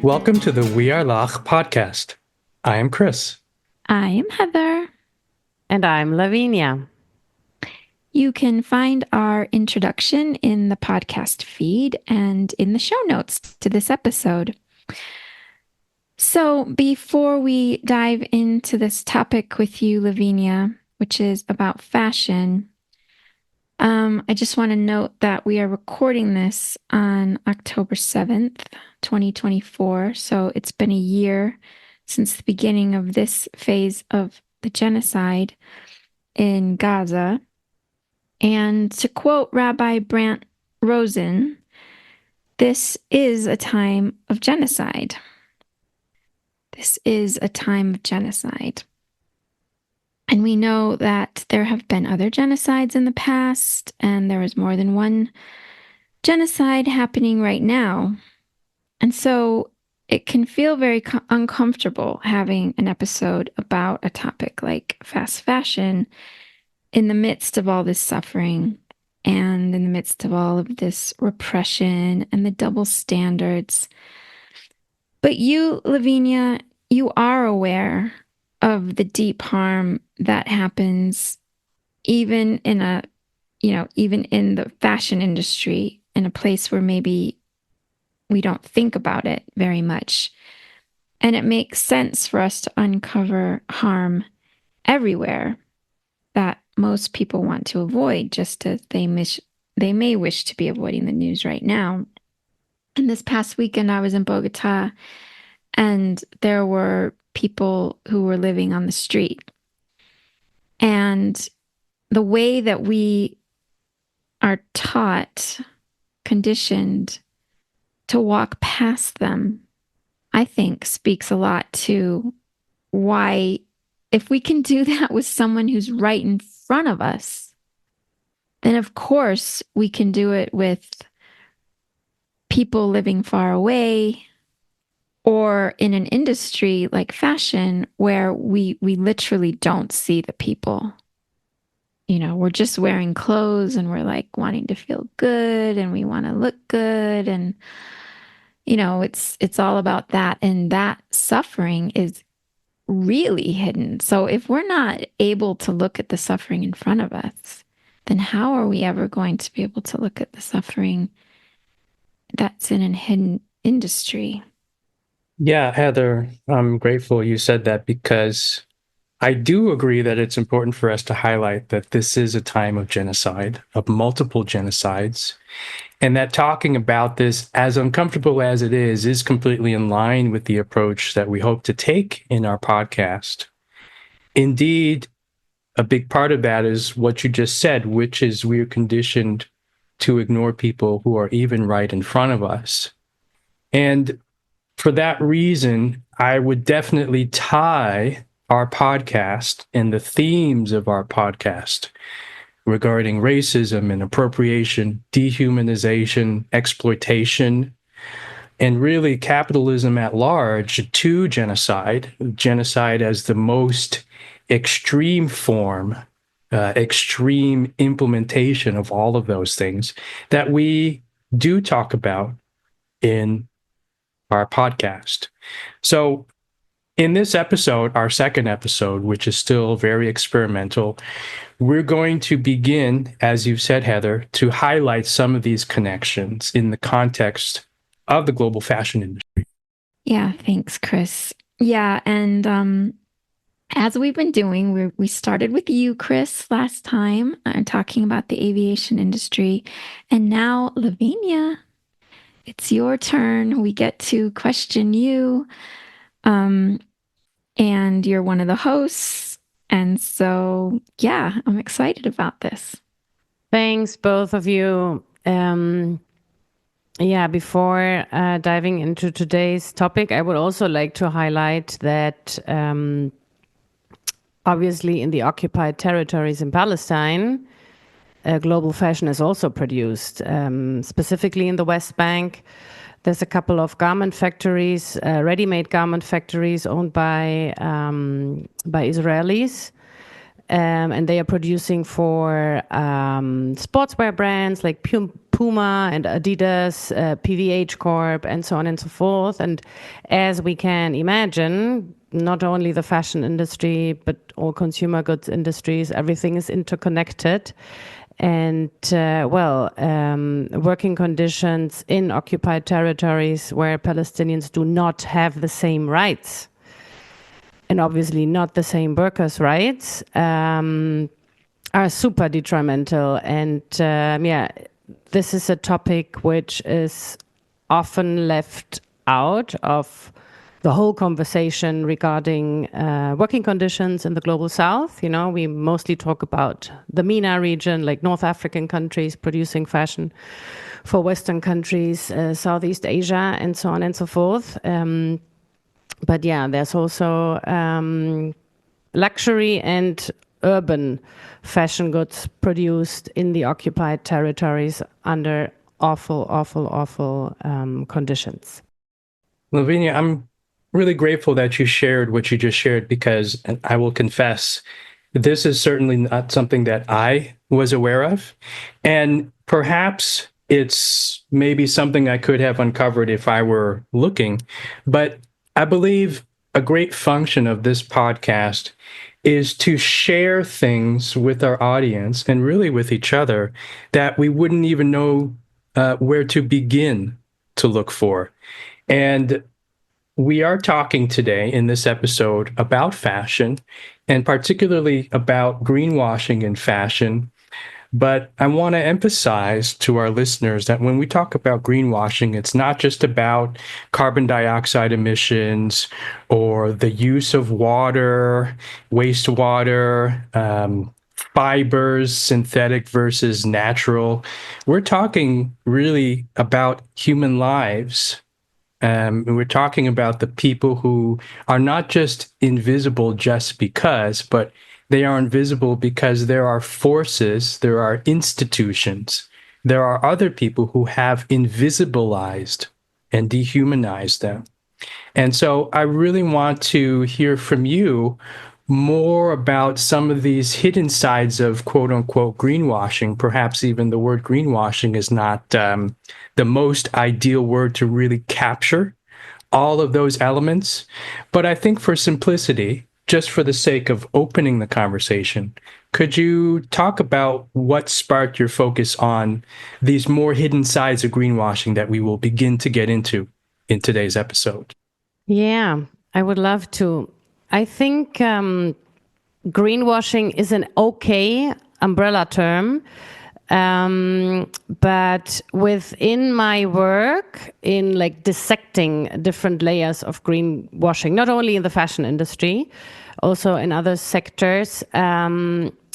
Welcome to the We Are Lach podcast. I am Chris. I am Heather. And I'm Lavinia. You can find our introduction in the podcast feed and in the show notes to this episode. So before we dive into this topic with you, Lavinia, which is about fashion, I just want to note that we are recording this on October 7th, 2024. So it's been a year since the beginning of this phase of the genocide in Gaza. And to quote Rabbi Brant Rosen, this is a time of genocide. This is a time of genocide. And we know that there have been other genocides in the past, and there is more than one genocide happening right now. And so it can feel very uncomfortable having an episode about a topic like fast fashion in the midst of all this suffering and in the midst of all of this repression and the double standards. But you, Lavinia, you are aware of the deep harm that happens even in the fashion industry, in a place where maybe we don't think about it very much. And it makes sense for us to uncover harm everywhere that most people want to avoid, just as they may wish to be avoiding the news right now. And this past weekend, I was in Bogota, and there were people who were living on the street. And the way that we are taught, conditioned to walk past them, I think speaks a lot to why, if we can do that with someone who's right in front of us, then of course we can do it with people living far away, or in an industry like fashion where we literally don't see the people. You know, we're just wearing clothes and we're like wanting to feel good and we want to look good. And, you know, it's all about that. And that suffering is really hidden. So if we're not able to look at the suffering in front of us, then how are we ever going to be able to look at the suffering that's in a hidden industry? Yeah, Heather, I'm grateful you said that, because I do agree that it's important for us to highlight that this is a time of genocide, of multiple genocides, and that talking about this, as uncomfortable as it is completely in line with the approach that we hope to take in our podcast. Indeed, a big part of that is what you just said, which is we're conditioned to ignore people who are even right in front of us. And for that reason, I would definitely tie our podcast and the themes of our podcast regarding racism and appropriation, dehumanization, exploitation, and really capitalism at large to genocide as the most extreme form, extreme implementation of all of those things that we do talk about in our podcast. So in this episode, our second episode, which is still very experimental, we're going to begin, as you've said, Heather, to highlight some of these connections in the context of the global fashion industry. Yeah, thanks, Chris. Yeah, and as we've been doing, we started with you, Chris, last time, talking about the aviation industry. And now, Lavinia, it's your turn. We get to question you. And you're one of the hosts. And so, yeah, I'm excited about this. Thanks, both of you. Before diving into today's topic, I would also like to highlight that obviously in the occupied territories in Palestine, global fashion is also produced, specifically in the West Bank. There's a couple of garment factories, ready-made garment factories owned by Israelis, and they are producing for sportswear brands like Puma and Adidas, PVH Corp, and so on and so forth. And as we can imagine, not only the fashion industry, but all consumer goods industries, everything is interconnected. And working conditions in occupied territories where Palestinians do not have the same rights, and obviously not the same workers' rights, are super detrimental. And this is a topic which is often left out of the whole conversation regarding working conditions in the global south. You know, we mostly talk about the MENA region, like North African countries producing fashion for Western countries, Southeast Asia, and so on and so forth. But yeah, there's also luxury and urban fashion goods produced in the occupied territories under awful conditions. Lavinia, I'm really grateful that you shared what you just shared, because, and I will confess, this is certainly not something that I was aware of. And perhaps it's maybe something I could have uncovered if I were looking. But I believe a great function of this podcast is to share things with our audience and really with each other that we wouldn't even know where to begin to look for. And we are talking today in this episode about fashion, and particularly about greenwashing in fashion. But I want to emphasize to our listeners that when we talk about greenwashing, it's not just about carbon dioxide emissions or the use of water, wastewater, fibers, synthetic versus natural. We're talking really about human lives. We're talking about the people who are not just invisible just because, but they are invisible because there are forces, there are institutions, there are other people who have invisibilized and dehumanized them. And so I really want to hear from you more about some of these hidden sides of quote unquote greenwashing. Perhaps even the word greenwashing is not the most ideal word to really capture all of those elements. But I think for simplicity, just for the sake of opening the conversation, could you talk about what sparked your focus on these more hidden sides of greenwashing that we will begin to get into in today's episode? Yeah, I would love to. I think greenwashing is an okay umbrella term. But within my work in like dissecting different layers of greenwashing, not only in the fashion industry, also in other sectors,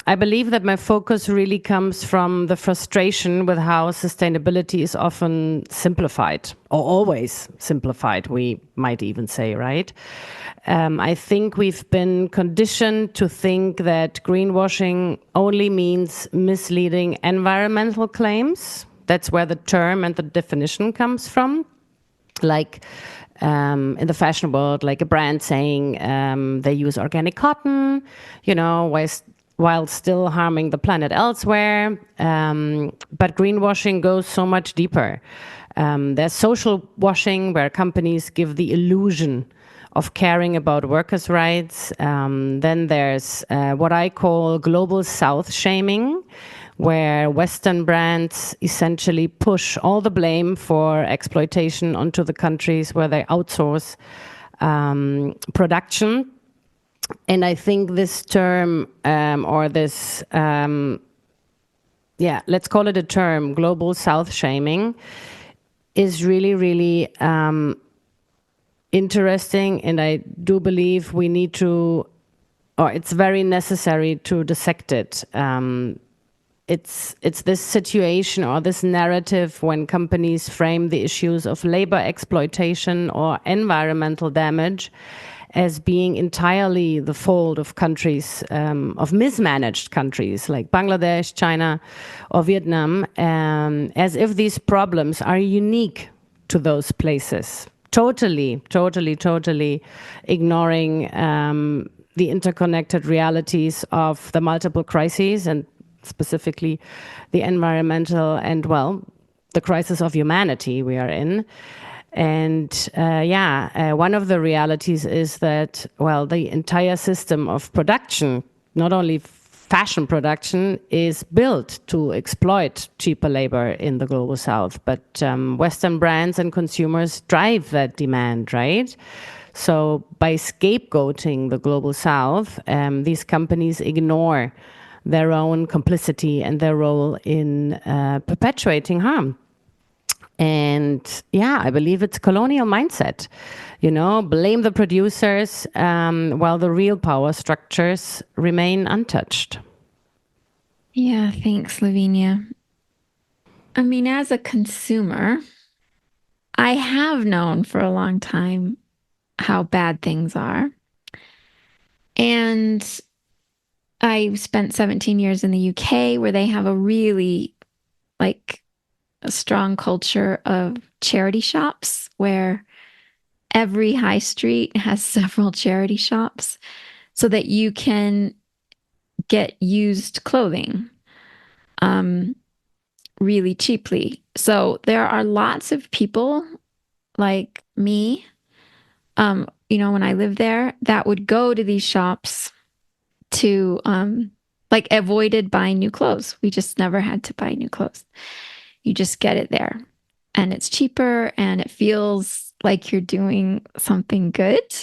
I believe that my focus really comes from the frustration with how sustainability is often simplified, or always simplified, we might even say, right? I think we've been conditioned to think that greenwashing only means misleading environmental claims. That's where the term and the definition comes from. Like in the fashion world, like a brand saying they use organic cotton, you know, while still harming the planet elsewhere. But greenwashing goes so much deeper. There's social washing, where companies give the illusion of caring about workers' rights. Then there's what I call global south shaming, where Western brands essentially push all the blame for exploitation onto the countries where they outsource production. And I think this term, let's call it a term, global south shaming, is really, really interesting. And I do believe we need to, or it's very necessary to dissect it. It's this situation or this narrative when companies frame the issues of labor exploitation or environmental damage as being entirely the fault of countries, of mismanaged countries like Bangladesh, China, or Vietnam, as if these problems are unique to those places. Totally ignoring the interconnected realities of the multiple crises, and specifically the environmental and, the crisis of humanity we are in. And one of the realities is that, well, the entire system of production, not only fashion production, is built to exploit cheaper labor in the global south. But Western brands and consumers drive that demand, right? So by scapegoating the global south, these companies ignore their own complicity and their role in perpetuating harm. And yeah, I believe it's colonial mindset, blame the producers while the real power structures remain untouched. Yeah, thanks, Lavinia. I mean, as a consumer, I have known for a long time how bad things are. And I spent 17 years in the UK where they have a really a strong culture of charity shops where every high street has several charity shops so that you can get used clothing really cheaply. So there are lots of people like me, when I lived there, that would go to these shops to avoided buying new clothes. We just never had to buy new clothes. You just get it there and it's cheaper and it feels like you're doing something good.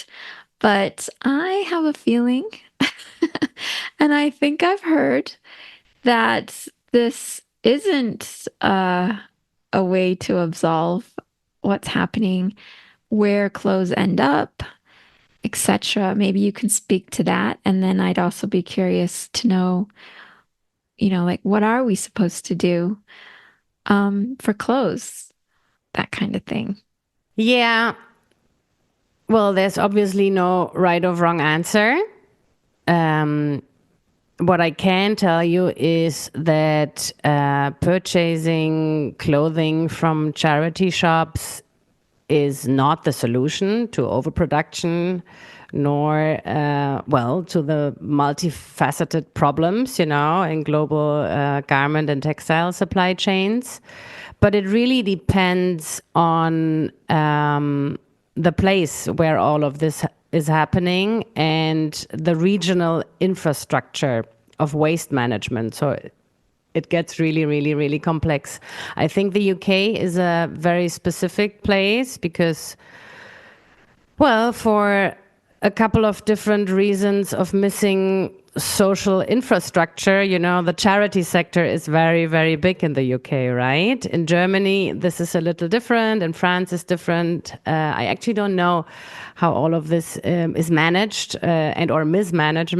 But I have a feeling, and I think I've heard that this isn't a way to absolve what's happening, where clothes end up, etc. Maybe you can speak to that. And then I'd also be curious to know, what are we supposed to do for clothes, that kind of thing. Yeah. Well, there's obviously no right or wrong answer. What I can tell you is that purchasing clothing from charity shops is not the solution to overproduction, nor, to the multifaceted problems, in global garment and textile supply chains. But it really depends on the place where all of this is happening and the regional infrastructure of waste management. So it gets really, really, really complex. I think the UK is a very specific place because, for a couple of different reasons of missing social infrastructure, the charity sector is very, very big in the UK, right? In Germany, this is a little different. In France, it's different. I actually don't know how all of this is managed or mismanaged,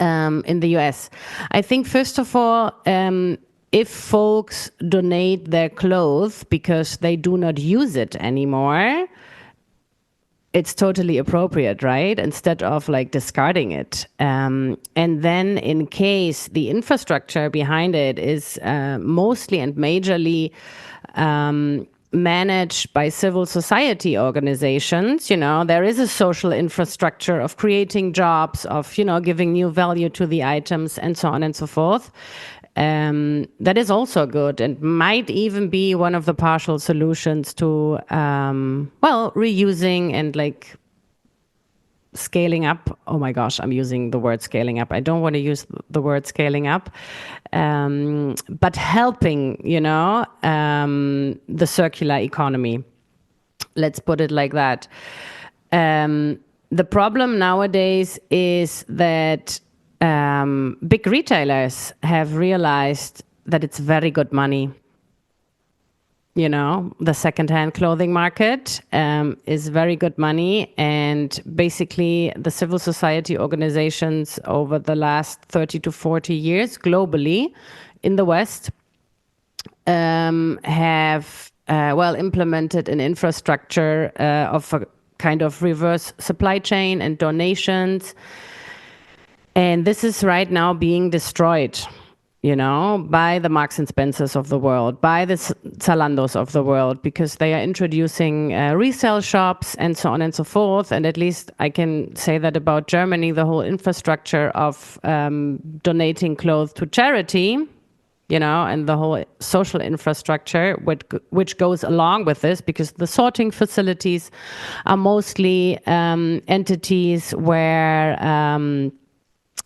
in the US. I think, first of all, if folks donate their clothes because they do not use it anymore, it's totally appropriate, right? Instead of discarding it. And then in case the infrastructure behind it is mostly and majorly managed by civil society organizations, there is a social infrastructure of creating jobs, of, giving new value to the items and so on and so forth. That is also good and might even be one of the partial solutions to, reusing and scaling up. Oh my gosh, I'm using the word scaling up. I don't want to use the word scaling up, but helping, the circular economy. Let's put it like that. The problem nowadays is that big retailers have realized that it's very good money. The secondhand clothing market is very good money. And basically, the civil society organizations over the last 30 to 40 years globally in the West have, implemented an infrastructure of a kind of reverse supply chain and donations. And this is right now being destroyed, by the Marks and Spencers of the world, by the Zalandos of the world, because they are introducing resale shops and so on and so forth. And at least I can say that about Germany, the whole infrastructure of donating clothes to charity and the whole social infrastructure, which goes along with this, because the sorting facilities are mostly entities where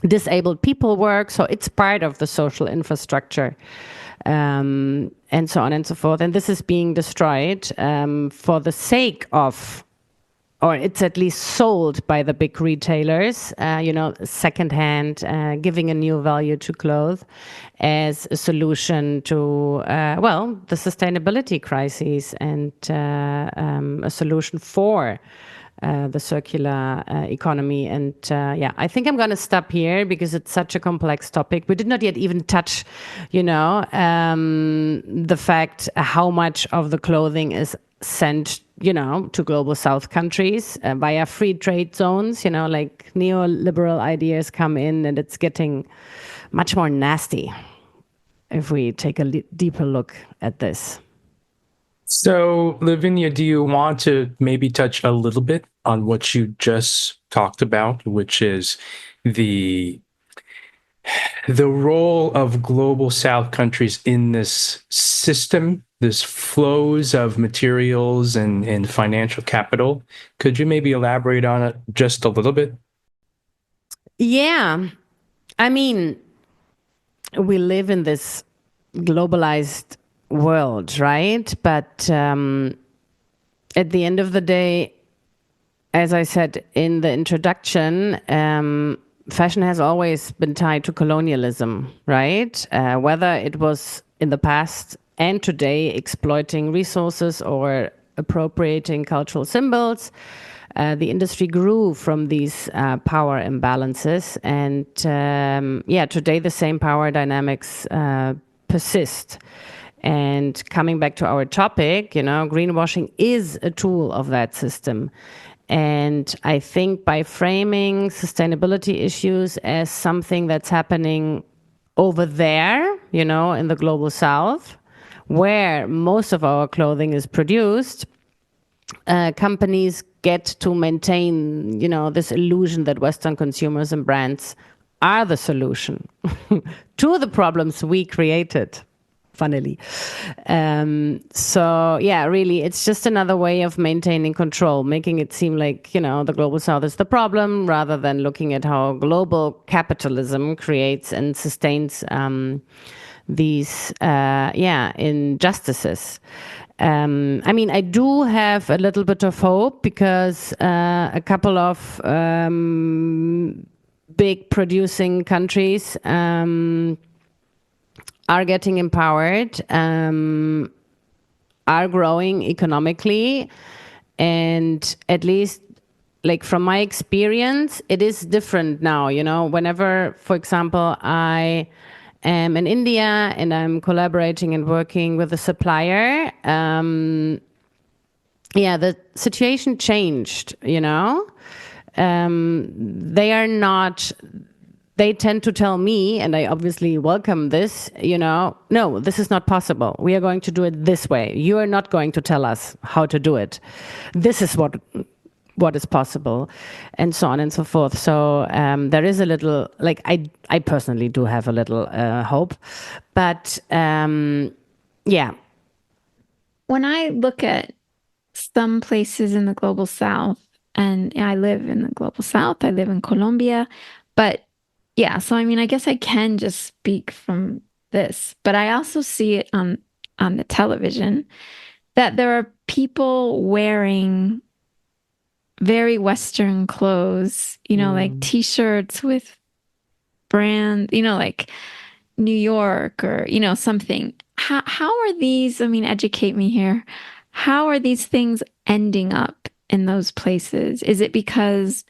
disabled people work. So it's part of the social infrastructure, and so on and so forth. And this is being destroyed for the sake of, or it's at least sold by the big retailers, secondhand, giving a new value to clothes as a solution to, the sustainability crises, and a solution for the circular economy. And I think I'm going to stop here because it's such a complex topic. We did not yet even touch, the fact how much of the clothing is sent, to global south countries via free trade zones, like neoliberal ideas come in, and it's getting much more nasty if we take a deeper look at this. So, Lavinia, do you want to maybe touch a little bit on what you just talked about, which is the role of global South countries in this system, this flows of materials and financial capital? Could you maybe elaborate on it just a little bit? Yeah. I mean, we live in this globalized world, right? But at the end of the day, as I said in the introduction, fashion has always been tied to colonialism, right? Whether it was in the past and today exploiting resources or appropriating cultural symbols, the industry grew from these power imbalances. And today the same power dynamics persist. And coming back to our topic, greenwashing is a tool of that system. And I think by framing sustainability issues as something that's happening over there, in the global south, where most of our clothing is produced, companies get to maintain, this illusion that Western consumers and brands are the solution to the problems we created. Funnily. Really, it's just another way of maintaining control, making it seem like, the global south is the problem, rather than looking at how global capitalism creates and sustains these injustices. I do have a little bit of hope, because a couple of big producing countries are getting empowered, are growing economically, and at least, like, from my experience, it is different now. Whenever, for example, I am in India and I'm collaborating and working with a supplier, the situation changed. They tend to tell me, and I obviously welcome this, no, this is not possible. We are going to do it this way. You are not going to tell us how to do it. This is what is possible, and so on and so forth. So there is a little, like, I personally do have a little hope, but When I look at some places in the global south, and I live in the global south, I live in Colombia, but so I guess I can just speak from this, but I also see it on the television that there are people wearing very Western clothes, like t-shirts with brand, like New York or, something. How are these, educate me here. How are these things ending up in those places? Is it because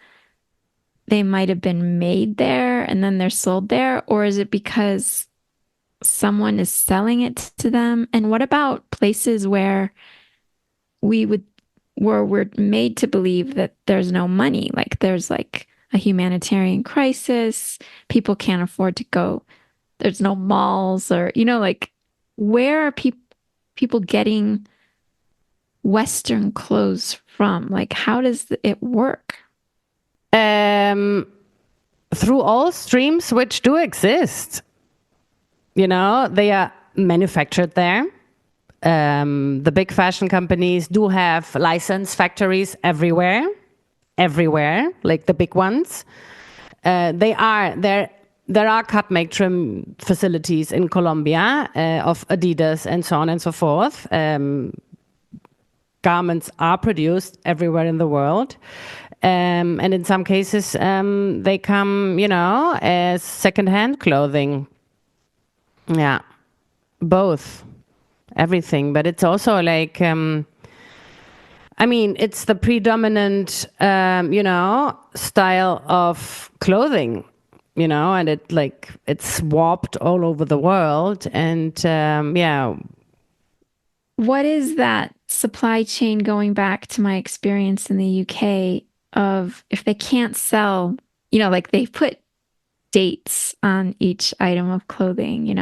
they might have been made there and then they're sold there? Or is it because someone is selling it to them? And what about places where we're made to believe that there's no money, like there's like a humanitarian crisis, people can't afford to go, there's no malls, or, like, where are people getting Western clothes from? Like, how does it work? Through all streams which do exist. They are manufactured there. The big fashion companies do have license factories everywhere, like the big ones. There are cut make trim facilities in Colombia of Adidas and so on and so forth. Garments are produced everywhere in the world. And in some cases, they come, as secondhand clothing. Yeah, both, everything. But it's also like, it's the predominant, style of clothing, and it's warped all over the world. And What is that supply chain, going back to my experience in the UK, of if they can't sell, like they put dates on each item of clothing, they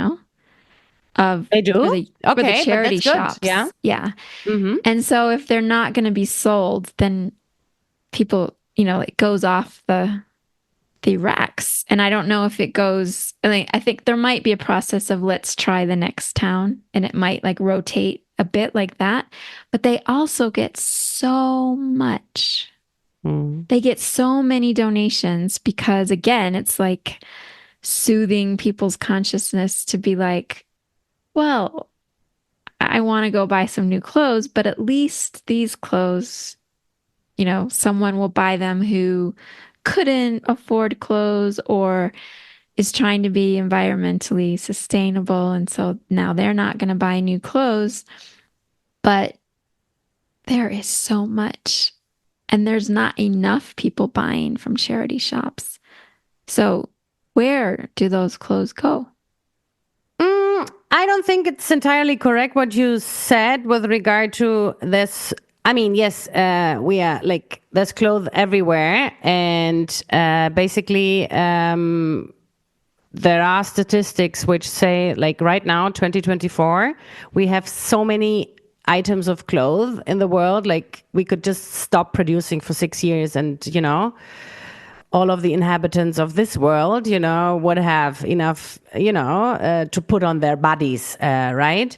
do? for the Okay, but charity that's good. shops. Yeah. Yeah. Mm-hmm. And so if they're not going to be sold, then people, it goes off the racks. And I don't know if it goes, I think there might be a process of let's try the next town, and it might like rotate a bit like that. But they also get so much. They get so many donations because, again, it's like soothing people's consciousness to be like, well, I want to go buy some new clothes, but at least these clothes, someone will buy them who couldn't afford clothes or is trying to be environmentally sustainable. And so now they're not going to buy new clothes. But there is so much, and there's not enough people buying from charity shops. So where do those clothes go? I don't think it's entirely correct what you said with regard to this. Yes, we are like, there's clothes everywhere. And basically, there are statistics which say, like right now, 2024, we have so many items of clothes in the world. Like we could just stop producing for 6 years and, all of the inhabitants of this world, would have enough, to put on their bodies, right?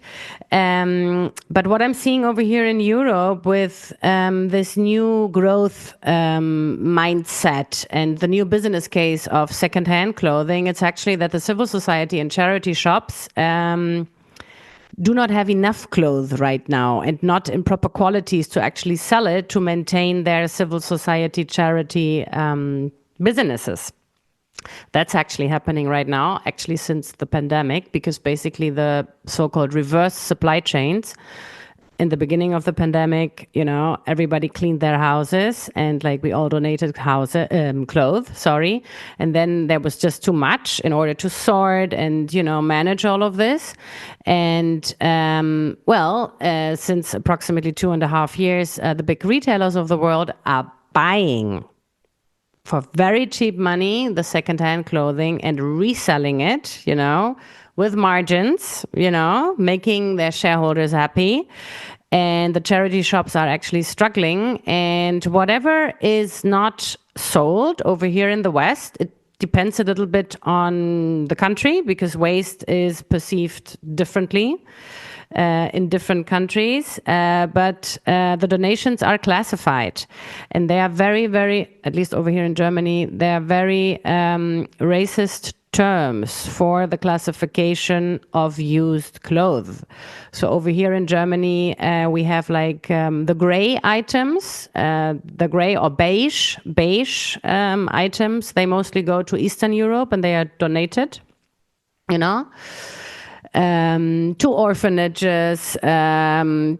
But what I'm seeing over here in Europe with this new growth mindset and the new business case of secondhand clothing, it's actually that the civil society and charity shops do not have enough clothes right now, and not in proper qualities to actually sell it to maintain their civil society charity businesses. That's actually happening right now, actually since the pandemic, because basically the so-called reverse supply chains in the beginning of the pandemic, everybody cleaned their houses and like we all donated clothes, sorry. And then there was just too much in order to sort and, manage all of this. And, since approximately 2.5 years, the big retailers of the world are buying for very cheap money the secondhand clothing and reselling it, with margins, making their shareholders happy. And the charity shops are actually struggling. And whatever is not sold over here in the West, it depends a little bit on the country, because waste is perceived differently in different countries. But the donations are classified, and they are very, very, at least over here in Germany, they are very racist terms for the classification of used clothes. So over here in Germany, we have like the gray items, the gray or beige items. They mostly go to Eastern Europe and they are donated, to orphanages,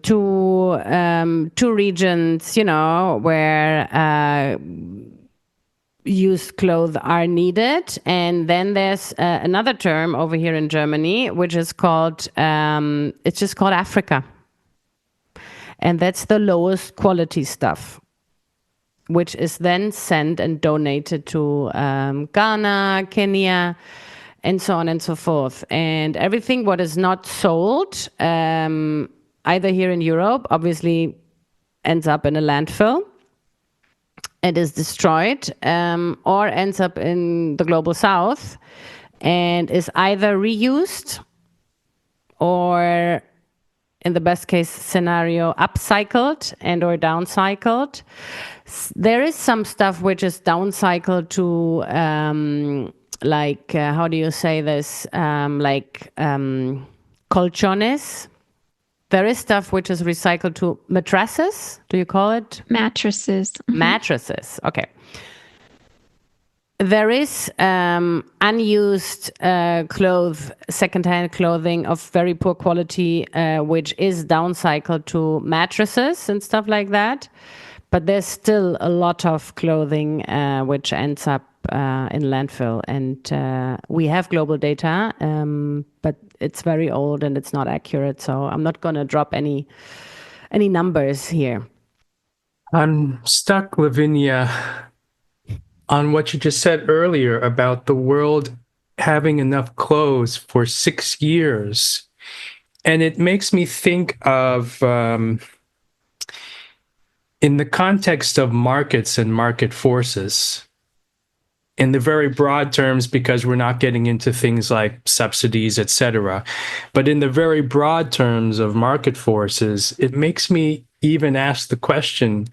to regions, where used clothes are needed. And then there's another term over here in Germany, which is called, it's just called Africa. And that's the lowest quality stuff, which is then sent and donated to Ghana, Kenya, and so on and so forth. And everything what is not sold, either here in Europe, obviously ends up in a landfill. It is destroyed, or ends up in the global south. and is either reused or, in the best case scenario, upcycled and or downcycled. There is some stuff which is downcycled to how do you say this, colchones. There is stuff which is recycled to mattresses. Do you call it? Mattresses. Mattresses. Okay. There is unused secondhand clothing of very poor quality, which is downcycled to mattresses and stuff like that. But there's still a lot of clothing which ends up in landfill. And we have global data, but it's very old and it's not accurate. So I'm not going to drop any numbers here. I'm stuck, Lavinia, on what you just said earlier about the world having enough clothes for 6 years. And it makes me think of, in the context of markets and market forces, in the very broad terms, because we're not getting into things like subsidies, etc. But in the very broad terms of market forces, it makes me even ask the question,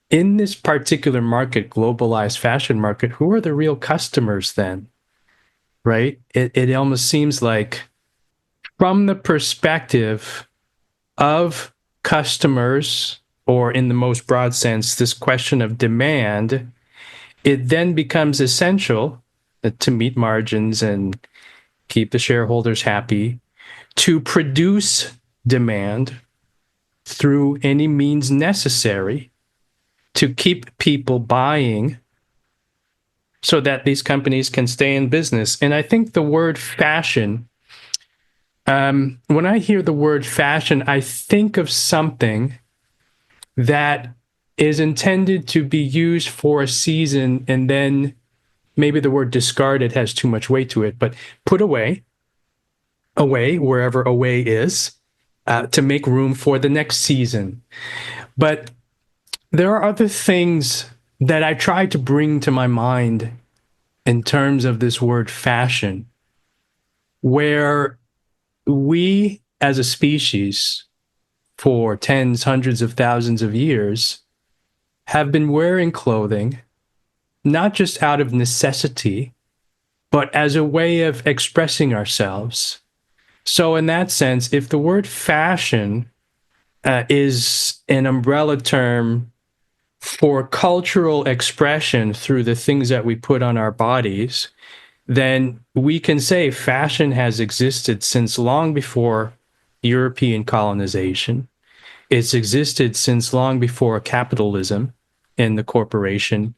in this particular market, globalized fashion market, who are the real customers then? Right? It almost seems like, from the perspective of customers, or in the most broad sense, this question of demand, it then becomes essential to meet margins and keep the shareholders happy, to produce demand through any means necessary to keep people buying so that these companies can stay in business. And I think the word fashion, when I hear the word fashion, I think of something that is intended to be used for a season, and then maybe the word discarded has too much weight to it, but put away, wherever away is, to make room for the next season. But there are other things that I try to bring to my mind in terms of this word fashion, where we as a species, for tens, hundreds of thousands of years, have been wearing clothing, not just out of necessity, but as a way of expressing ourselves. So in that sense, if the word fashion is an umbrella term for cultural expression through the things that we put on our bodies, then we can say fashion has existed since long before European colonization. It's existed since long before capitalism and the corporation.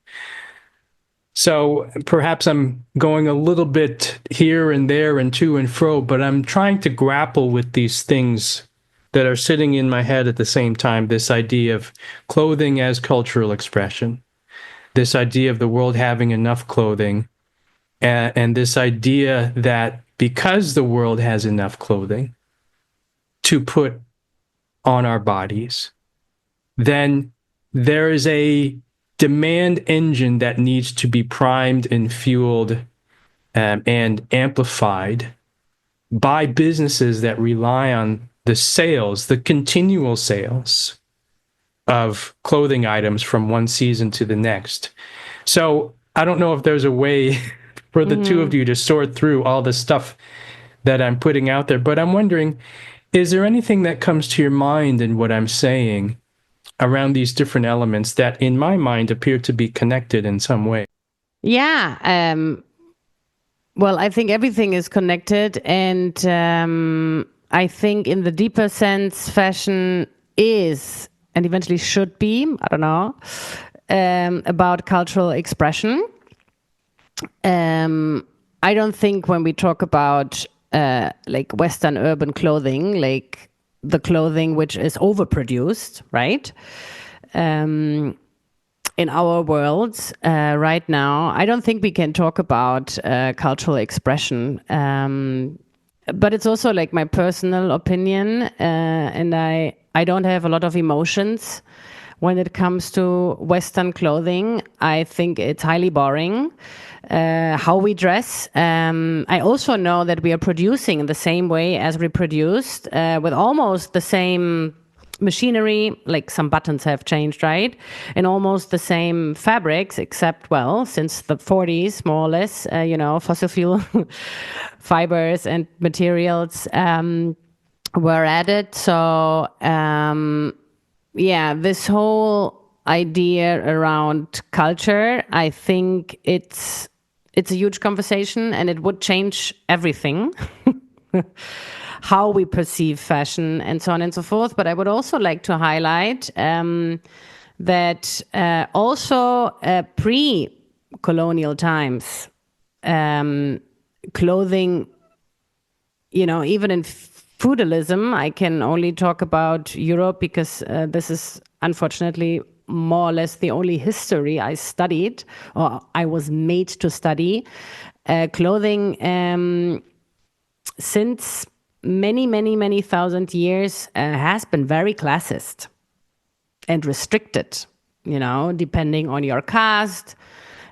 So perhaps I'm going a little bit here and there and to and fro, but I'm trying to grapple with these things that are sitting in my head at the same time. This idea of clothing as cultural expression, this idea of the world having enough clothing, and this idea that because the world has enough clothing to put on our bodies, then there is a demand engine that needs to be primed and fueled and amplified by businesses that rely on the sales, the continual sales of clothing items from one season to the next. So I don't know if there's a way for the two of you to sort through all the stuff that I'm putting out there, but I'm wondering, is there anything that comes to your mind in what I'm saying around these different elements that in my mind appear to be connected in some way? Yeah. Well, I think everything is connected. And I think in the deeper sense, fashion is, and eventually should be, I don't know, about cultural expression. I don't think when we talk about like Western urban clothing, like the clothing which is overproduced, right? In our worlds right now, I don't think we can talk about cultural expression. But it's also like my personal opinion, and I don't have a lot of emotions when it comes to Western clothing. I think it's highly boring. How we dress. I also know that we are producing in the same way as we produced, with almost the same machinery, like some buttons have changed, right? And almost the same fabrics, except, well, since the 40s, more or less, fossil fuel fibers and materials were added. So, this whole idea around culture, I think it's a huge conversation, and it would change everything. How we perceive fashion and so on and so forth. But I would also like to highlight that also pre-colonial times, clothing, even in feudalism, I can only talk about Europe because this is unfortunately more or less the only history I studied, or I was made to study. Clothing since many, many, many thousand years has been very classist and restricted, depending on your caste,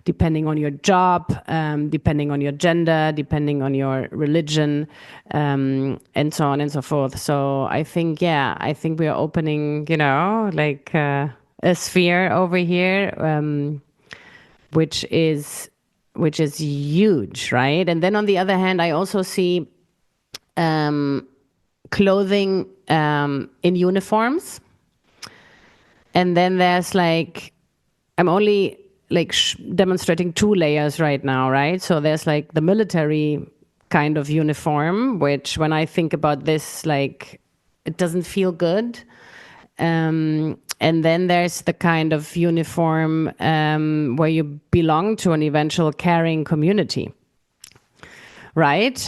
depending on your job, depending on your gender, depending on your religion, and so on and so forth. So I think we are opening, a sphere over here, which is huge, right? And then on the other hand, I also see clothing in uniforms. And then there's I'm only demonstrating 2 layers right now, right? So there's the military kind of uniform, which when I think about this, it doesn't feel good. And then there's the kind of uniform where you belong to an eventual caring community. Right.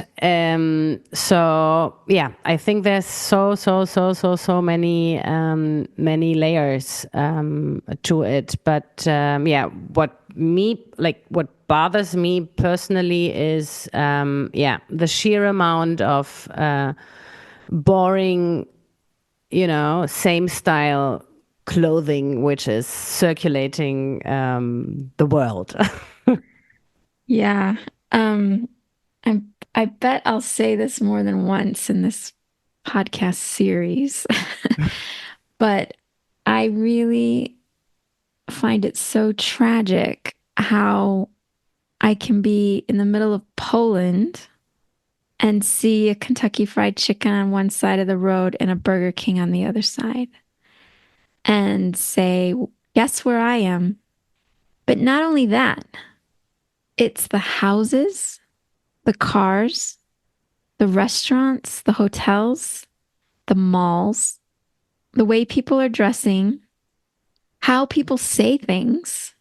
So I think there's so many layers to it. But what bothers me personally is the sheer amount of boring, same style clothing which is circulating the world. Yeah. I bet I'll say this more than once in this podcast series, but I really find it so tragic how I can be in the middle of Poland and see a Kentucky Fried Chicken on one side of the road and a Burger King on the other side and say, guess where I am? But not only that, it's the houses, the cars, the restaurants, the hotels, the malls, the way people are dressing, how people say things.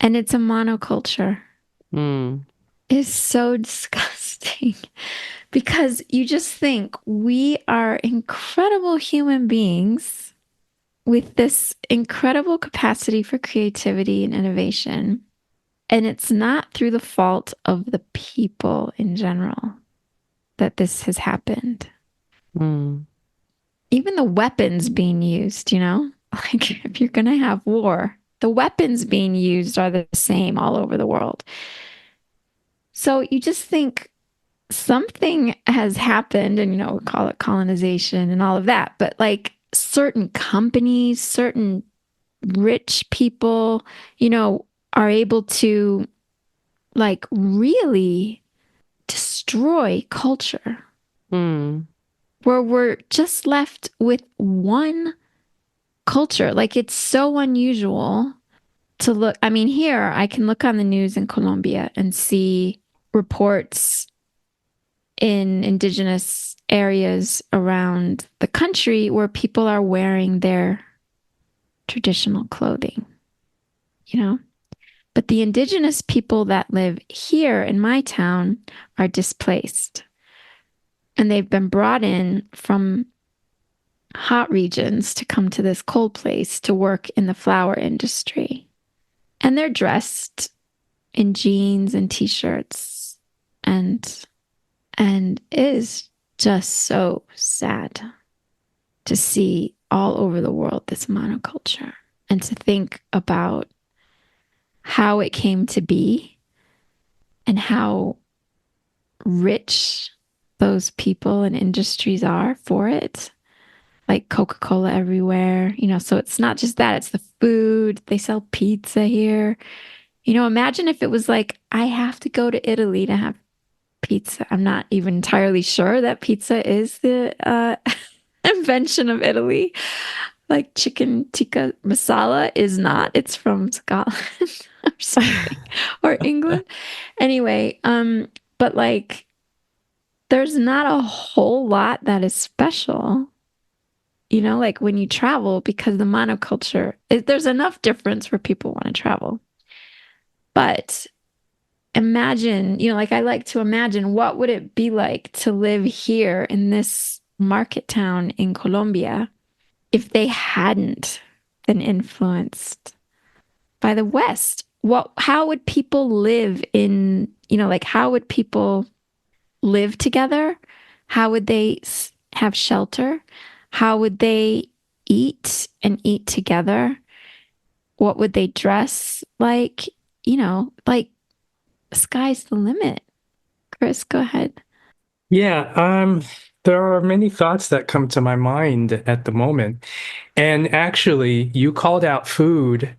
And it's a monoculture. It's so disgusting because you just think we are incredible human beings with this incredible capacity for creativity and innovation. And it's not through the fault of the people in general that this has happened. Even the weapons being used, if you're going to have war, the weapons being used are the same all over the world. So you just think something has happened, and, we call it colonization and all of that. But certain companies, certain rich people, are able to really destroy culture. Where we're just left with one culture. It's so unusual to look. I mean, here I can look on the news in Colombia and see reports in indigenous areas around the country where people are wearing their traditional clothing, But the indigenous people that live here in my town are displaced. And they've been brought in from hot regions to come to this cold place to work in the flower industry. And they're dressed in jeans and t-shirts. And it is just so sad to see all over the world this monoculture. and to think about how it came to be and how rich those people and industries are for it. Like Coca-Cola everywhere, so it's not just that, it's the food. They sell pizza here. Imagine if it was like, I have to go to Italy to have pizza. I'm not even entirely sure that pizza is the invention of Italy. Like chicken tikka masala is not. It's from Scotland or something, or England. Anyway, but like there's not a whole lot that is special, like when you travel, because the monoculture, there's enough difference where people want to travel. But imagine, like I like to imagine what would it be like to live here in this market town in Colombia if they hadn't been influenced by the West. How would people live in, like how would people live together? How would they have shelter? How would they eat and eat together? What would they dress like? Like sky's the limit. Chris, go ahead. Yeah, there are many thoughts that come to my mind at the moment. And actually, you called out food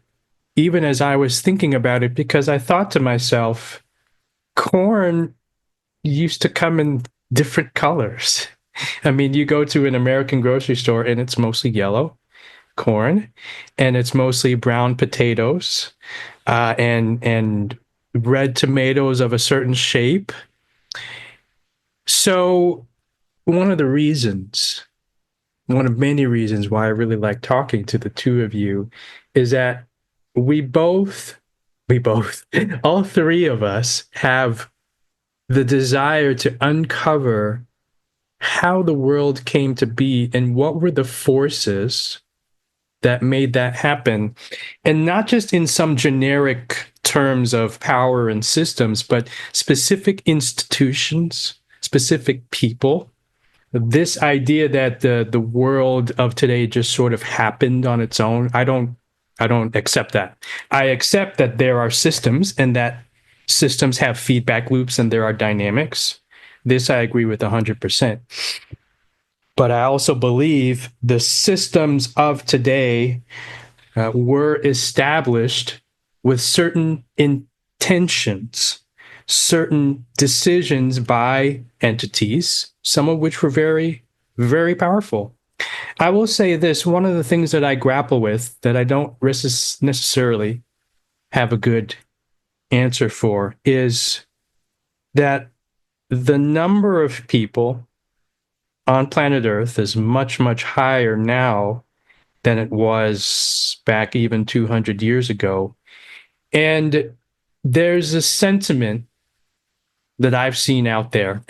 even as I was thinking about it, because I thought to myself, corn used to come in different colors. I mean, you go to an American grocery store and it's mostly yellow corn, and it's mostly brown potatoes, and red tomatoes of a certain shape. So one of one of many reasons why I really like talking to the two of you is that we both, all three of us have the desire to uncover how the world came to be and what were the forces that made that happen. And not just in some generic terms of power and systems, but specific institutions, specific people. This idea that the world of today just sort of happened on its own, I don't accept that. I accept that there are systems and that systems have feedback loops and there are dynamics. This I agree with 100%. But I also believe the systems of today were established with certain intentions, certain decisions by entities, some of which were very, very powerful. I will say this, one of the things that I grapple with that I don't necessarily have a good answer for is that the number of people on planet Earth is much, much higher now than it was back even 200 years ago. And there's a sentiment that I've seen out there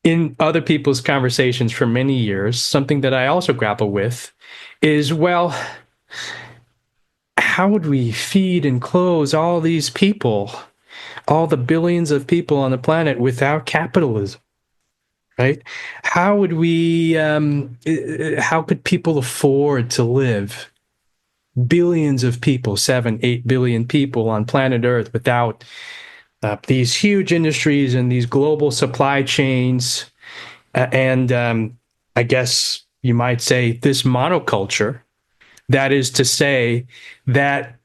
in other people's conversations for many years, something that I also grapple with is, well, how would we feed and clothe all these people, all the billions of people on the planet without capitalism? Right? How would we, how could people afford to live? Billions of people, 7-8 billion people on planet Earth without these huge industries and these global supply chains. And I guess you might say this monoculture, that is to say that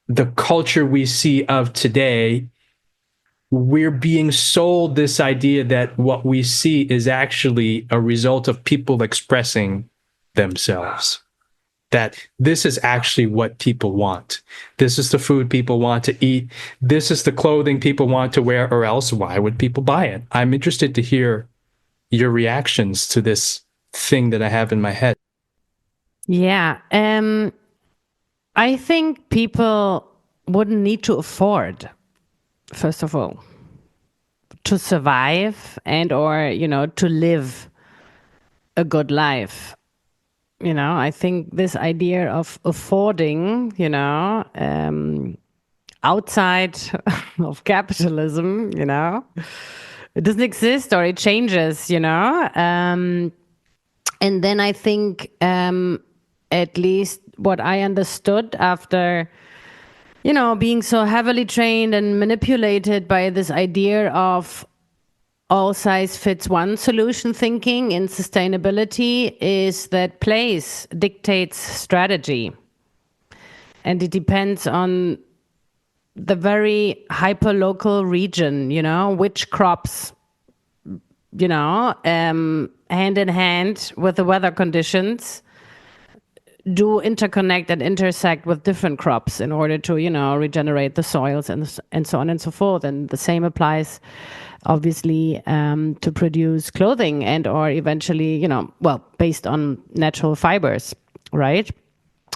the culture we see of today, we're being sold this idea that what we see is actually a result of people expressing themselves. That this is actually what people want. This is the food people want to eat. This is the clothing people want to wear, or else why would people buy it? I'm interested to hear your reactions to this thing that I have in my head. Yeah. I think people wouldn't need to afford, first of all, to survive and or, to live a good life. I think this idea of affording, outside of capitalism, it doesn't exist or it changes, and then I think at least what I understood after, being so heavily trained and manipulated by this idea of all size fits one solution thinking in sustainability is that place dictates strategy. And it depends on the very hyper-local region, which crops, hand in hand with the weather conditions do interconnect and intersect with different crops in order to, regenerate the soils and so on and so forth. And the same applies, obviously, to produce clothing and or eventually, based on natural fibers, right?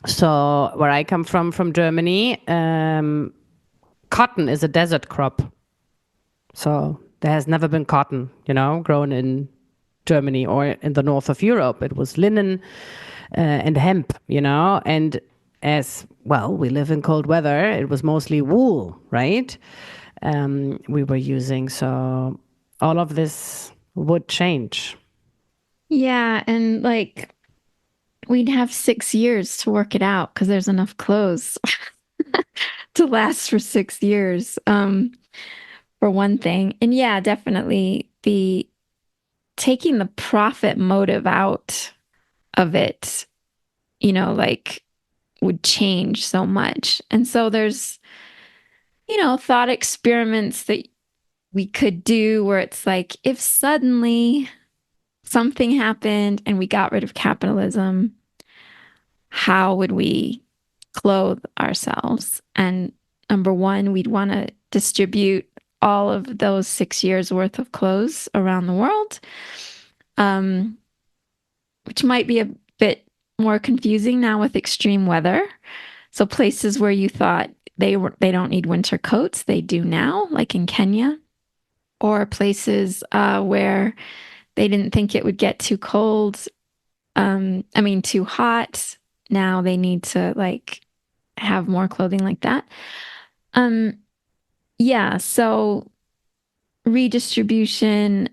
So where I come from Germany, cotton is a desert crop. So there has never been cotton, grown in Germany or in the north of Europe. It was linen and hemp, and as well, we live in cold weather. It was mostly wool, right? We were using. So all of this would change. Yeah, and like we'd have 6 years to work it out because there's enough clothes to last for 6 years, for one thing. And yeah, definitely the taking the profit motive out of it, like would change so much. And so there's, thought experiments that we could do where it's like, if suddenly something happened and we got rid of capitalism, how would we clothe ourselves? And number one, we'd want to distribute all of those 6 years worth of clothes around the world, which might be a bit more confusing now with extreme weather. So places where you thought they don't need winter coats, they do now, like in Kenya, or places where they didn't think it would get too cold. Too hot. Now they need to like have more clothing like that. Yeah. So redistribution,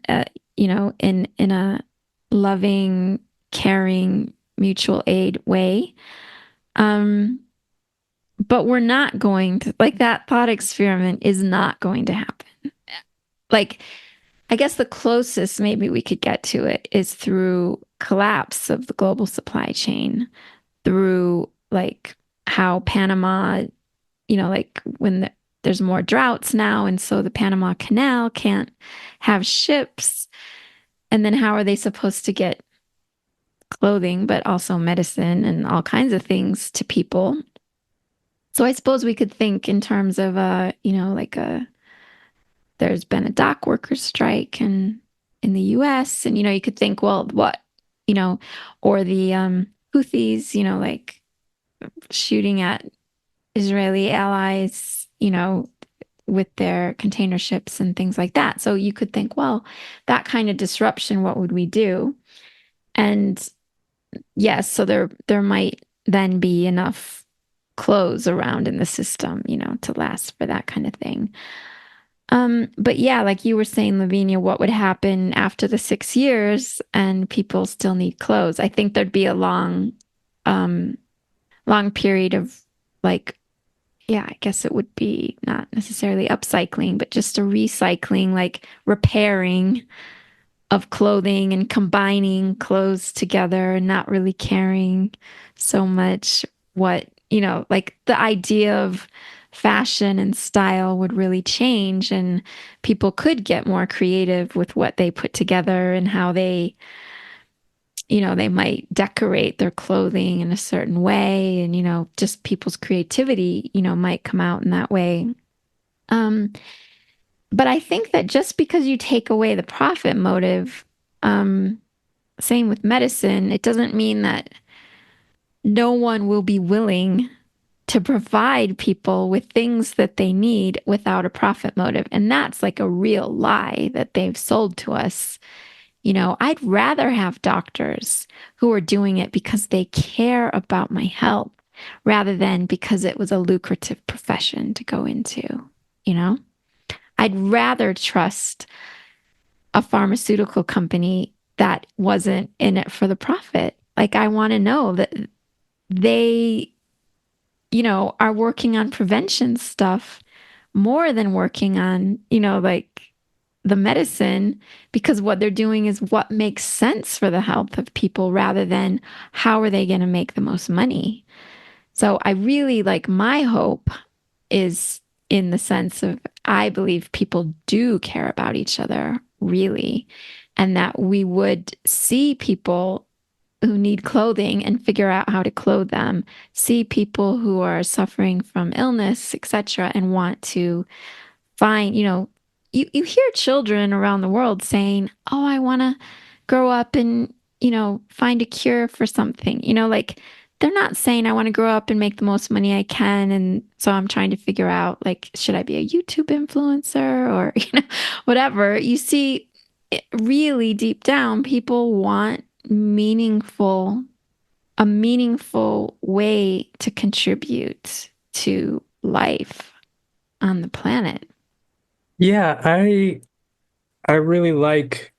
in a loving, caring, mutual aid way. But we're not going to, like, that thought experiment is not going to happen. Like, I guess the closest maybe we could get to it is through collapse of the global supply chain, through like how Panama, like when there's more droughts now, and so the Panama Canal can't have ships. And then how are they supposed to get clothing, but also medicine and all kinds of things to people? So I suppose we could think in terms of, there's been a dock workers strike in the US, and, you could think, well, what, or the Houthis, like shooting at Israeli allies, with their container ships and things like that. So you could think, well, that kind of disruption, what would we do? And yes, so there might then be enough clothes around in the system, to last for that kind of thing. But yeah, like you were saying, Lavinia, what would happen after the 6 years and people still need clothes? I think there'd be a long period of like, yeah, I guess it would be not necessarily upcycling, but just a recycling, like repairing of clothing and combining clothes together and not really caring so much what, like the idea of fashion and style would really change, and people could get more creative with what they put together and how they, they might decorate their clothing in a certain way, and, just people's creativity, might come out in that way. But I think that just because you take away the profit motive, same with medicine, it doesn't mean that no one will be willing to provide people with things that they need without a profit motive. And that's like a real lie that they've sold to us. I'd rather have doctors who are doing it because they care about my health rather than because it was a lucrative profession to go into, I'd rather trust a pharmaceutical company that wasn't in it for the profit. Like, I want to know that they, are working on prevention stuff more than working on, like the medicine, because what they're doing is what makes sense for the health of people rather than how are they going to make the most money. So I really like, my hope is in the sense of I believe people do care about each other, really, and that we would see people who need clothing and figure out how to clothe them, see people who are suffering from illness, etc., and want to find, you hear children around the world saying, "Oh, I want to grow up and, find a cure for something." Like they're not saying I want to grow up and make the most money I can, and so I'm trying to figure out, like, should I be a YouTube influencer or, whatever. You see, really deep down, people want a meaningful way to contribute to life on the planet. Yeah, I really like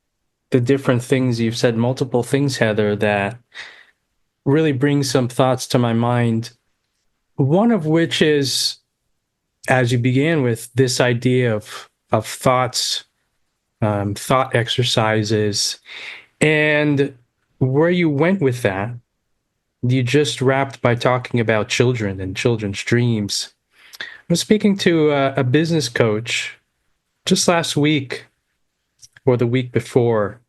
the different things you've said, multiple things, Heather, that really bring some thoughts to my mind. One of which is, as you began with, this idea of thoughts, thought exercises, and where you went with that. You just wrapped by talking about children and children's dreams. I was speaking to a business coach just last week or the week before,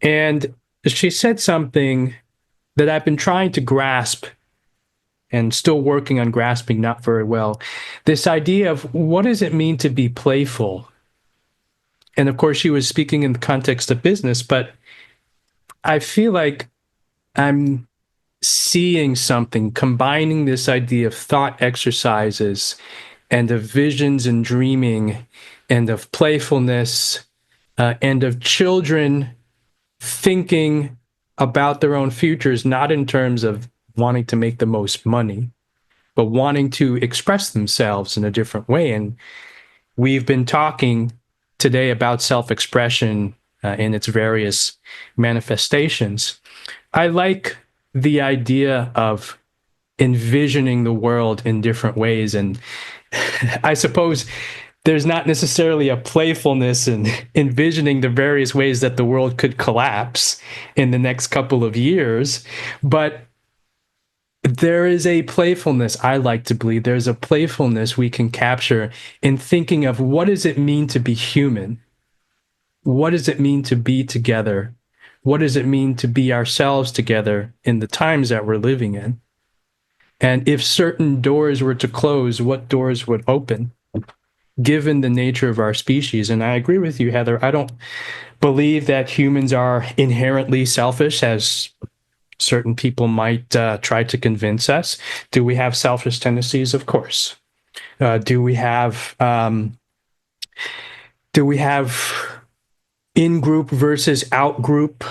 and she said something that I've been trying to grasp and still working on grasping not very well. This idea of what does it mean to be playful? And of course, she was speaking in the context of business, but I feel like I'm seeing something, combining this idea of thought exercises and of visions and dreaming and of playfulness and of children thinking about their own futures, not in terms of wanting to make the most money, but wanting to express themselves in a different way. And we've been talking today about self-expression in its various manifestations. I like the idea of envisioning the world in different ways. And I suppose there's not necessarily a playfulness in envisioning the various ways that the world could collapse in the next couple of years, but there is a playfulness, I like to believe, there's a playfulness we can capture in thinking of what does it mean to be human? What does it mean to be together? What does it mean to be ourselves together in the times that we're living in? And if certain doors were to close, what doors would open, given the nature of our species? And I agree with you, Heather. I don't believe that humans are inherently selfish, as certain people might try to convince us. Do we have selfish tendencies? Of course. Do we have in-group versus out-group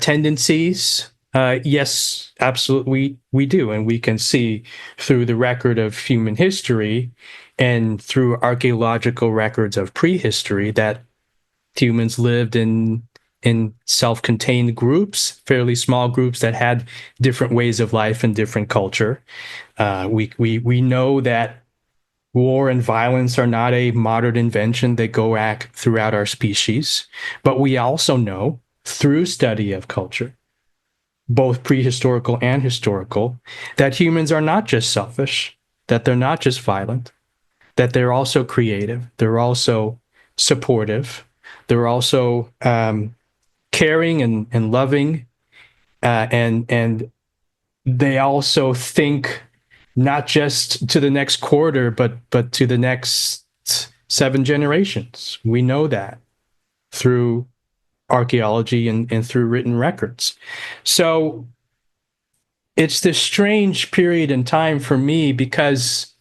tendencies? Yes, absolutely, we do. And we can see through the record of human history and through archaeological records of prehistory that humans lived in self-contained groups, fairly small groups that had different ways of life and different culture. We know that war and violence are not a modern invention. They go back throughout our species. But we also know through study of culture, both prehistorical and historical, that humans are not just selfish, that they're not just violent, that they're also creative, they're also supportive, they're also caring and loving, and they also think not just to the next quarter, but to the next 7 generations. We know that through archaeology and through written records. So it's this strange period in time for me, because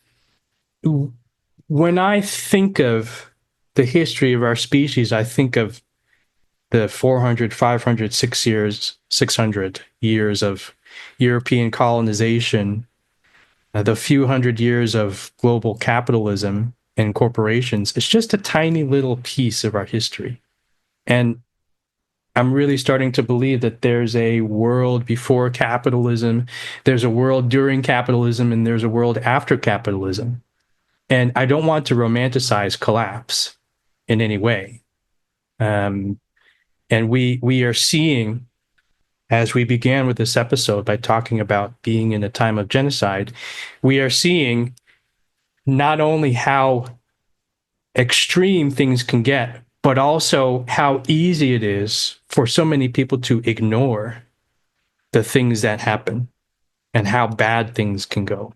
when I think of the history of our species, I think of the 400, 500, 600 years of European colonization, the few hundred years of global capitalism and corporations. It's just a tiny little piece of our history. And I'm really starting to believe that there's a world before capitalism, there's a world during capitalism, and there's a world after capitalism. And I don't want to romanticize collapse in any way. And we are seeing, as we began with this episode by talking about being in a time of genocide, we are seeing not only how extreme things can get, but also how easy it is for so many people to ignore the things that happen and how bad things can go.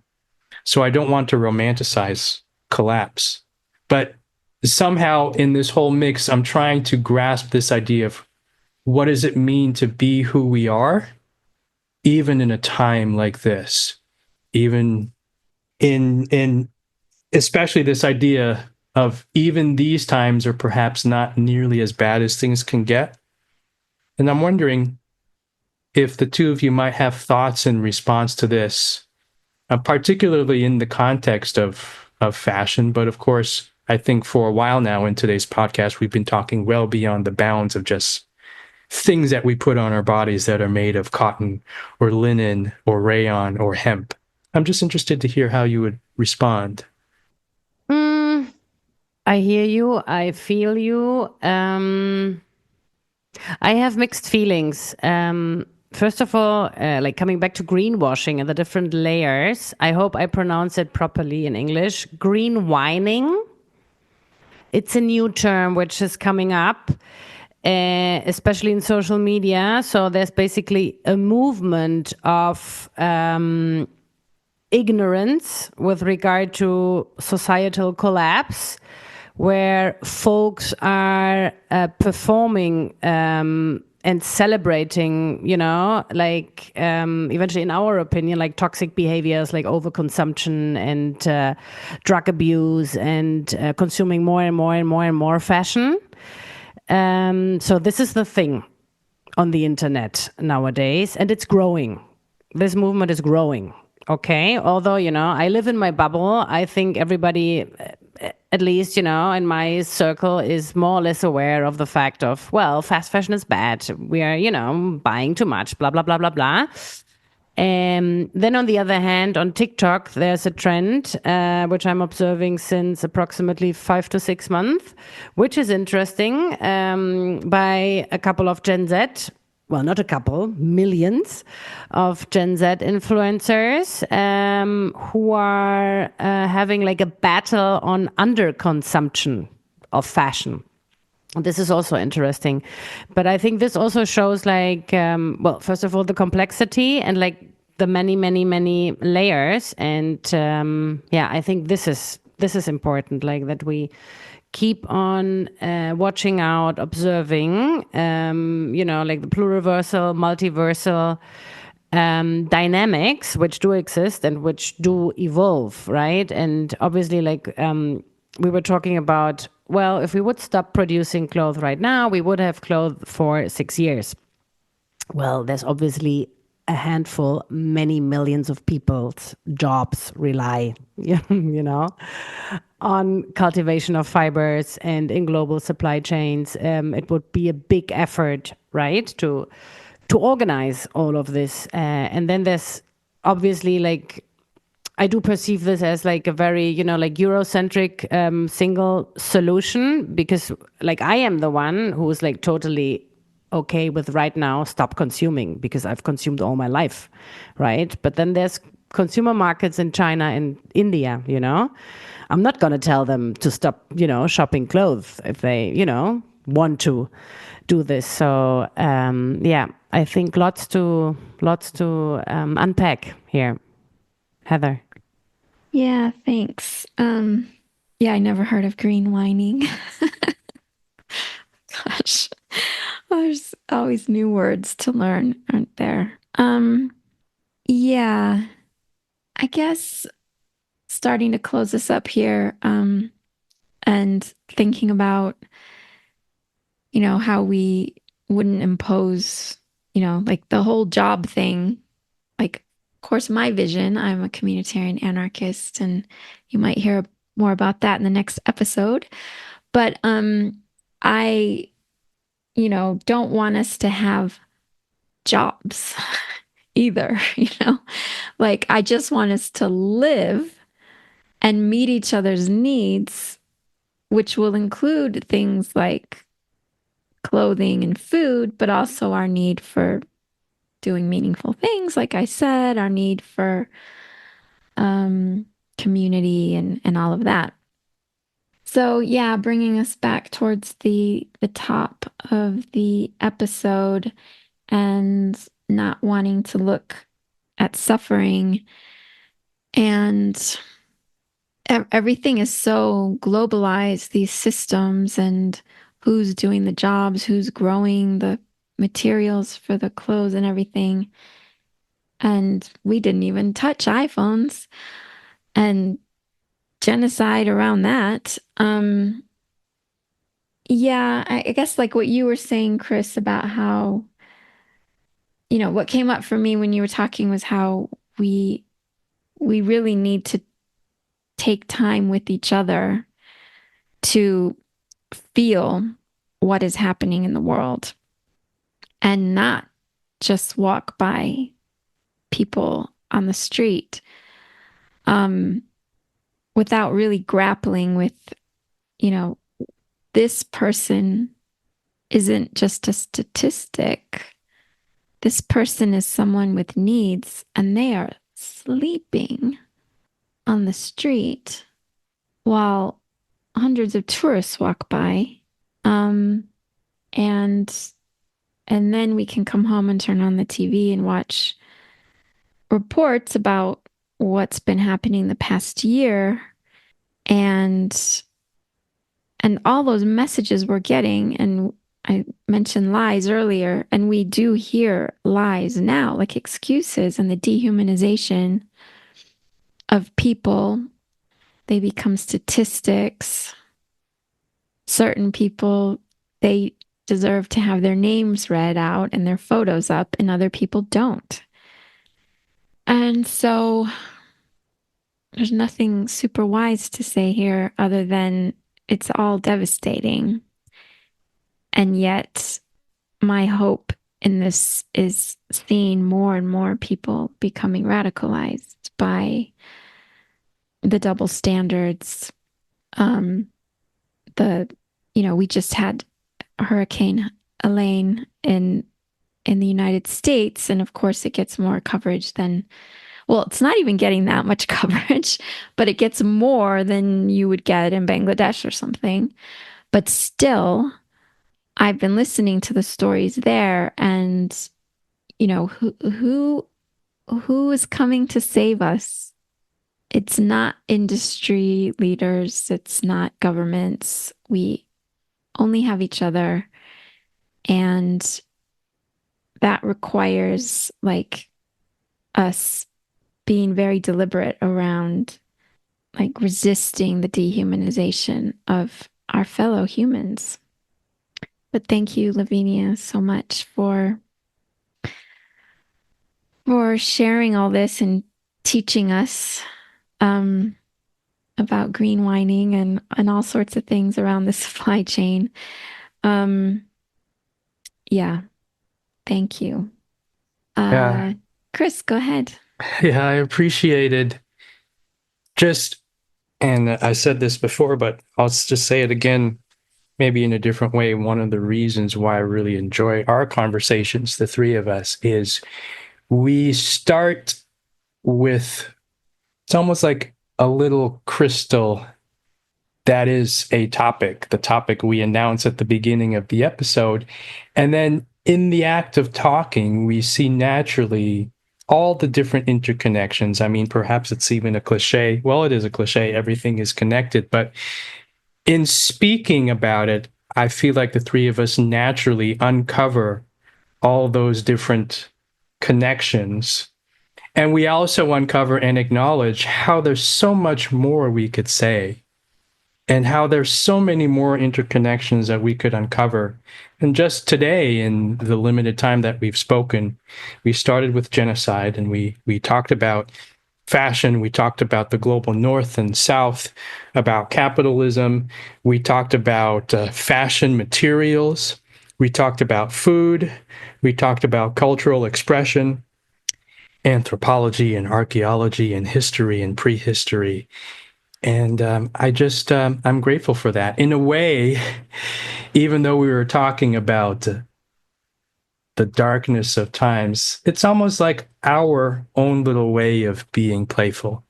So I don't want to romanticize collapse, but somehow in this whole mix, I'm trying to grasp this idea of what does it mean to be who we are, even in a time like this, even in especially this idea of even these times are perhaps not nearly as bad as things can get. And I'm wondering if the two of you might have thoughts in response to this, particularly in the context of fashion. But of course, I think for a while now in today's podcast, we've been talking well beyond the bounds of just things that we put on our bodies that are made of cotton or linen or rayon or hemp. I'm just interested to hear how you would respond. I hear you. I feel you. I have mixed feelings. First of all, like coming back to greenwashing and the different layers, I hope I pronounce it properly in English. Green whining. It's a new term which is coming up, especially in social media. So there's basically a movement of ignorance with regard to societal collapse, where folks are performing and celebrating, like eventually, in our opinion, like toxic behaviors like overconsumption and drug abuse and consuming more and more and more and more fashion. So this is the thing on the internet nowadays, and it's growing. This movement is growing. Okay. Although, I live in my bubble. I think everybody, at least, in my circle is more or less aware of the fact of, well, fast fashion is bad. We are, buying too much, blah, blah, blah, blah, blah. And then on the other hand, on TikTok, there's a trend, which I'm observing since approximately 5 to 6 months, which is interesting, by a couple of Gen Z. Well, not a couple, millions of Gen Z influencers who are having like a battle on underconsumption of fashion. This is also interesting. But I think this also shows like, well, first of all, the complexity and like the many, many, many layers. And yeah, I think this is important, like that we keep on watching out, observing, like the pluriversal, multiversal dynamics, which do exist and which do evolve, right? And obviously, like we were talking about, well, if we would stop producing clothes right now, we would have clothes for 6 years. Well, there's obviously a handful, many millions of people's jobs rely, on cultivation of fibers and in global supply chains. It would be a big effort, right, to organize all of this. And then there's obviously like, I do perceive this as like a very, like Eurocentric single solution, because like I am the one who's like totally okay with right now stop consuming because I've consumed all my life, right? But then there's consumer markets in China and India, I'm not going to tell them to stop, shopping clothes if they, want to do this. So yeah, I think lots to unpack here. Heather. Yeah, thanks. Yeah, I never heard of green whining. Gosh, there's always new words to learn, aren't there? Yeah, I guess starting to close this up here, and thinking about, how we wouldn't impose, like the whole job thing. Like, of course, my vision, I'm a communitarian anarchist, and you might hear more about that in the next episode. But I don't want us to have jobs either, Like, I just want us to live and meet each other's needs, which will include things like clothing and food, but also our need for doing meaningful things, like I said, our need for community and all of that. So yeah, bringing us back towards the top of the episode and not wanting to look at suffering, and everything is so globalized, these systems, and who's doing the jobs, who's growing the materials for the clothes and everything. And we didn't even touch iPhones and genocide around that. Yeah, I guess like what you were saying, Chris, about how, what came up for me when you were talking was how we really need to take time with each other to feel what is happening in the world and not just walk by people on the street without really grappling with, this person isn't just a statistic. This person is someone with needs, and they are sleeping on the street while hundreds of tourists walk by. And then we can come home and turn on the TV and watch reports about what's been happening the past year, and all those messages we're getting. And I mentioned lies earlier, and we do hear lies now, like excuses and the dehumanization of people. They become statistics. Certain people, they deserve to have their names read out and their photos up, and other people don't. And so there's nothing super wise to say here other than it's all devastating. And yet, my hope in this is seeing more and more people becoming radicalized by the double standards. We just had Hurricane Elaine in the United States, and of course, it gets more coverage than. Well, it's not even getting that much coverage, but it gets more than you would get in Bangladesh or something. But still, I've been listening to the stories there, and who is coming to save us? It's not industry leaders, it's not governments. We only have each other, and that requires like us being very deliberate around like resisting the dehumanization of our fellow humans. But thank you, Lavinia, so much for sharing all this and teaching us about greenwashing and all sorts of things around the supply chain. Yeah, thank you. Yeah. Chris, go ahead. Yeah, I appreciated and I said this before, but I'll just say it again, maybe in a different way. One of the reasons why I really enjoy our conversations, the three of us, is we start with, it's almost like a little crystal that is the topic we announce at the beginning of the episode. And then in the act of talking, we see naturally all the different interconnections. I mean, perhaps it's even a cliche. Well, it is a cliche. Everything is connected. But in speaking about it, I feel like the three of us naturally uncover all those different connections. And we also uncover and acknowledge how there's so much more we could say, and how there's so many more interconnections that we could uncover. And just today, in the limited time that we've spoken, we started with genocide, and we talked about fashion, we talked about the global north and south, about capitalism, we talked about fashion materials, We talked about food. We talked about cultural expression, anthropology and archaeology and history and prehistory. And I'm grateful for that. In a way, even though we were talking about the darkness of times, it's almost like our own little way of being playful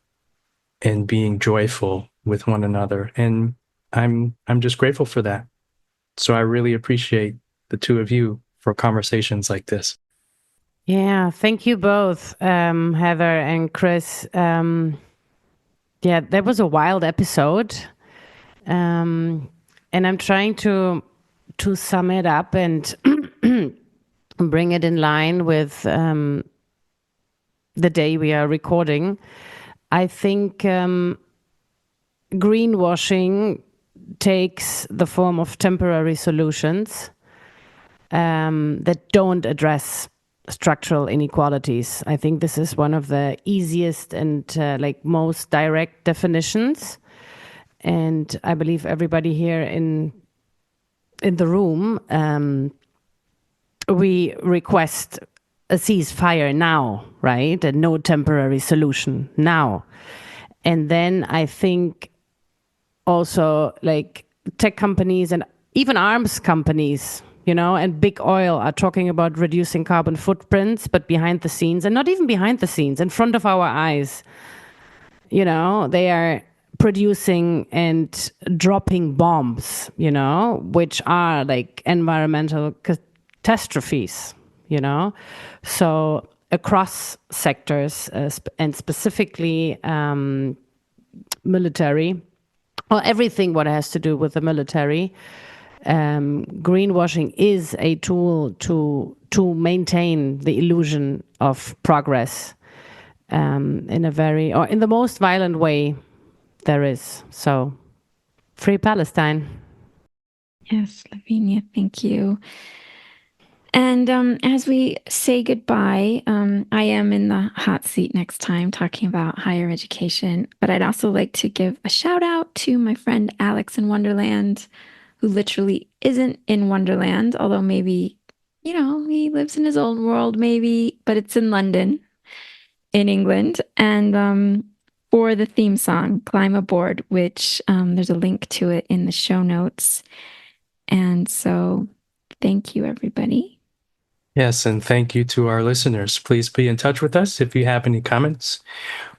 and being joyful with one another. And I'm just grateful for that. So I really appreciate the two of you for conversations like this. Yeah, thank you both, Heather and Chris. Yeah, that was a wild episode, and I'm trying to sum it up and bring it in line with the day we are recording. I think greenwashing takes the form of temporary solutions that don't address structural inequalities. I think this is one of the easiest and most direct definitions. And I believe everybody here in the room, we request a ceasefire now, right? And no temporary solution now. And then I think also like tech companies and even arms companies, and big oil are talking about reducing carbon footprints, but behind the scenes, and not even behind the scenes, in front of our eyes, they are producing and dropping bombs, which are like environmental catastrophes, So across sectors and specifically military, or everything what has to do with the military, greenwashing is a tool to maintain the illusion of progress in the most violent way there is. So, free Palestine. Yes, Lavinia, thank you. And as we say goodbye, I am in the hot seat next time talking about higher education, but I'd also like to give a shout out to my friend Alex in Wonderland, who literally isn't in Wonderland, although maybe, he lives in his old world, maybe, but it's in London, in England. And for the theme song, Climb Aboard, which there's a link to it in the show notes. And so thank you, everybody. Yes, and thank you to our listeners. Please be in touch with us if you have any comments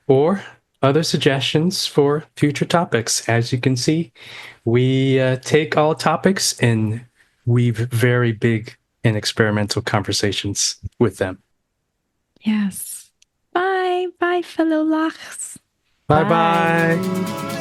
or other suggestions for future topics. As you can see, we take all topics and weave very big and experimental conversations with them. Yes. Bye. Bye, fellow Lachs. Bye-bye.